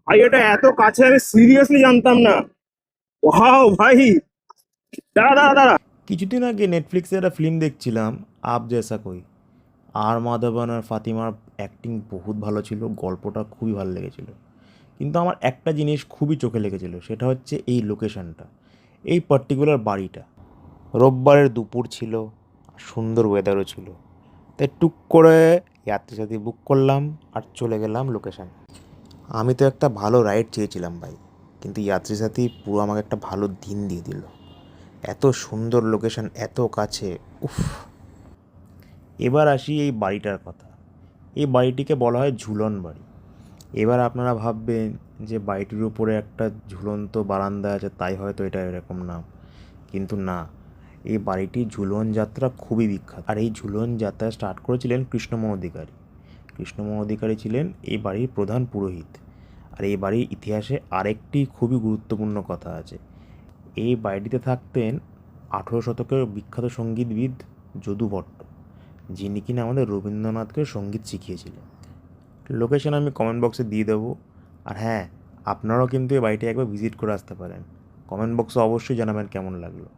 ভাই এটা এত কাছে আমি সিরিয়াসলি জানতাম না। ওয়াও ভাই, দাঁড়া দাঁড়া দাঁড়া। কিছুদিন আগে নেটফ্লিক্সে একটা ফিল্ম দেখছিলাম, আপ জেসা কোই। আর মাধবন আর ফাতিমার অ্যাক্টিং বহুত ভালো ছিল, গল্পটা খুবই ভালো লেগেছিল। কিন্তু আমার একটা জিনিস খুবই চোখে লেগেছিল, সেটা হচ্ছে এই লোকেশনটা, এই পার্টিকুলার বাড়িটা। রোববারের দুপুর ছিল, আর সুন্দর ওয়েদারও ছিল, তাই টুক করে যাত্রী সাথী বুক করলাম আর চলে গেলাম লোকেশান। আমি তো একটা ভালো রাইড চেয়েছিলাম ভাই, কিন্তু যাত্রী সাথী পুরো আমাকে একটা ভালো দিন দিয়ে দিল। এত সুন্দর লোকেশন, এত কাছে, উফ। এবার আসি এই বাড়িটার কথা। এই বাড়িটিকে বলা হয় ঝুলন বাড়ি। এবার আপনারা ভাববেন যে বাড়িটির উপরে একটা ঝুলন্ত বারান্দা আছে, তাই হয়তো এটা এরকম নাম। কিন্তু না, এই বাড়িটির ঝুলন যাত্রা খুবই বিখ্যাত। আর এই ঝুলন যাত্রা স্টার্ট করেছিলেন কৃষ্ণমোহন অধিকারী। কৃষ্ণমোহন অধিকারী ছিলেন এই বাড়ির প্রধান পুরোহিত। আর এই বাড়ির ইতিহাসে আরেকটি খুবই গুরুত্বপূর্ণ কথা আছে। এই বাড়িটিতে থাকতেন 18 শতকের বিখ্যাত সঙ্গীতবিদ যদু ভট্ট, যিনি কিনা আমাদের রবীন্দ্রনাথকে সঙ্গীত শিখিয়েছিলেন। লোকেশন আমি কমেন্ট বক্সে দিয়ে দেবো। আর হ্যাঁ, আপনারাও কিন্তু এই বাড়িটি একবার ভিজিট করে আসতে পারেন। কমেন্ট বক্সে অবশ্যই জানাবেন কেমন লাগলো।